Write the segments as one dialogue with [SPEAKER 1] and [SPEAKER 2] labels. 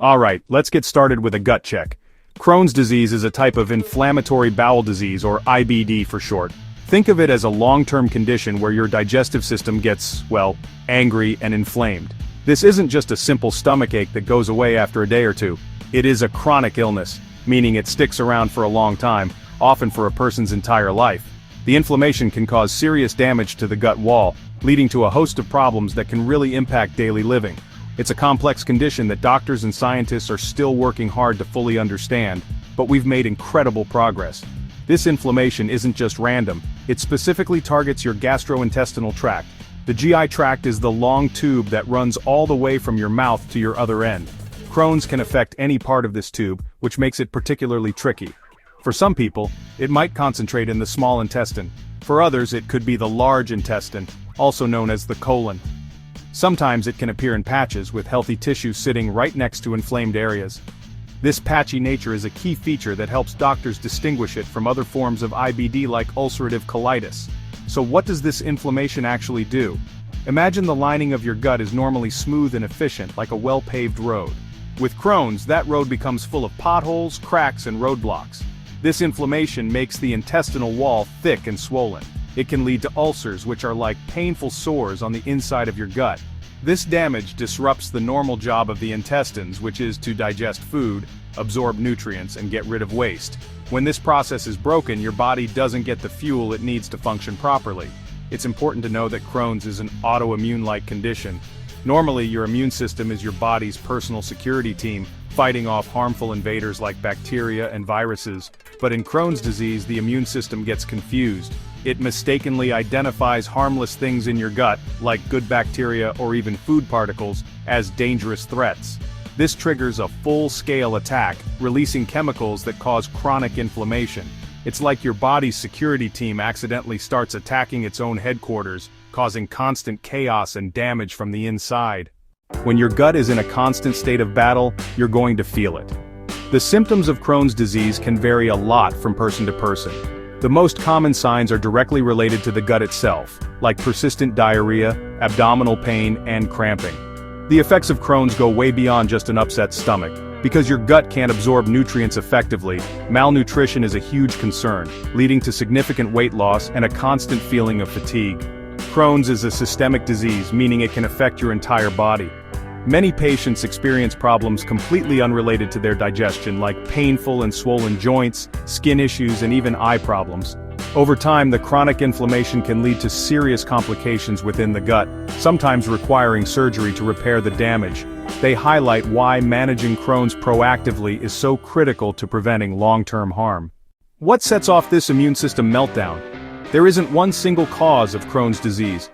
[SPEAKER 1] Alright, let's get started with a gut check. Crohn's disease is a type of inflammatory bowel disease, or IBD for short. Think of it as a long-term condition where your digestive system gets, well, angry and inflamed. This isn't just a simple stomachache that goes away after a day or two. It is a chronic illness, meaning it sticks around for a long time, often for a person's entire life. The inflammation can cause serious damage to the gut wall, leading to a host of problems that can really impact daily living. It's a complex condition that doctors and scientists are still working hard to fully understand, but we've made incredible progress. This inflammation isn't just random, it specifically targets your gastrointestinal tract. The GI tract is the long tube that runs all the way from your mouth to your other end. Crohn's can affect any part of this tube, which makes it particularly tricky. For some people, it might concentrate in the small intestine. For others, it could be the large intestine, also known as the colon. Sometimes it can appear in patches with healthy tissue sitting right next to inflamed areas. This patchy nature is a key feature that helps doctors distinguish it from other forms of IBD like ulcerative colitis. So what does this inflammation actually do? Imagine the lining of your gut is normally smooth and efficient, like a well-paved road. With Crohn's, that road becomes full of potholes, cracks, and roadblocks. This inflammation makes the intestinal wall thick and swollen. It can lead to ulcers, which are like painful sores on the inside of your gut. This damage disrupts the normal job of the intestines, which is to digest food, absorb nutrients, and get rid of waste. When this process is broken, your body doesn't get the fuel it needs to function properly. It's important to know that Crohn's is an autoimmune-like condition. Normally, your immune system is your body's personal security team, fighting off harmful invaders like bacteria and viruses. But in Crohn's disease, the immune system gets confused. It mistakenly identifies harmless things in your gut, like good bacteria or even food particles, as dangerous threats. This triggers a full-scale attack, releasing chemicals that cause chronic inflammation. It's like your body's security team accidentally starts attacking its own headquarters, causing constant chaos and damage from the inside. When your gut is in a constant state of battle, you're going to feel it. The symptoms of Crohn's disease can vary a lot from person to person. The most common signs are directly related to the gut itself, like persistent diarrhea, abdominal pain, and cramping. The effects of Crohn's go way beyond just an upset stomach. Because your gut can't absorb nutrients effectively, malnutrition is a huge concern, leading to significant weight loss and a constant feeling of fatigue. Crohn's is a systemic disease, meaning it can affect your entire body. Many patients experience problems completely unrelated to their digestion, like painful and swollen joints, skin issues, and even eye problems. Over time, the chronic inflammation can lead to serious complications within the gut, sometimes requiring surgery to repair the damage. They highlight why managing Crohn's proactively is so critical to preventing long-term harm. What sets off this immune system meltdown? There isn't one single cause of Crohn's disease.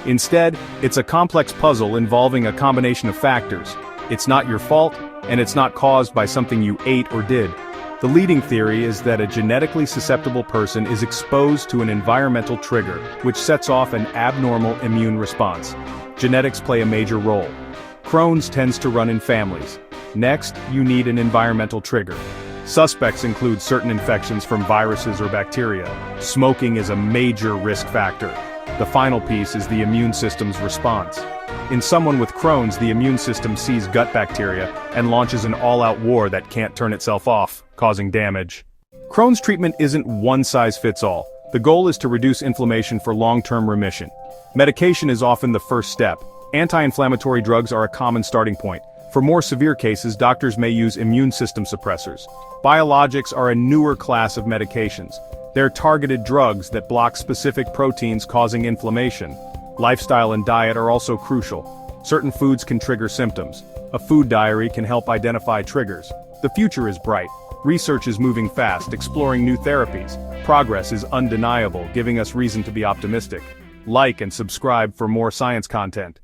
[SPEAKER 1] Instead, it's a complex puzzle involving a combination of factors. It's not your fault, and it's not caused by something you ate or did. The leading theory is that a genetically susceptible person is exposed to an environmental trigger, which sets off an abnormal immune response. Genetics play a major role. Crohn's tends to run in families. Next, you need an environmental trigger. Suspects include certain infections from viruses or bacteria. Smoking is a major risk factor. The final piece is the immune system's response. In someone with Crohn's, the immune system sees gut bacteria and launches an all-out war that can't turn itself off, causing damage. Crohn's treatment isn't one-size-fits-all. The goal is to reduce inflammation for long-term remission. Medication is often the first step. Anti-inflammatory drugs are a common starting point. For more severe cases, doctors may use immune system suppressors. Biologics are a newer class of medications. They're targeted drugs that block specific proteins causing inflammation. Lifestyle and diet are also crucial. Certain foods can trigger symptoms. A food diary can help identify triggers. The future is bright. Research is moving fast, exploring new therapies. Progress is undeniable, giving us reason to be optimistic. Like and subscribe for more science content.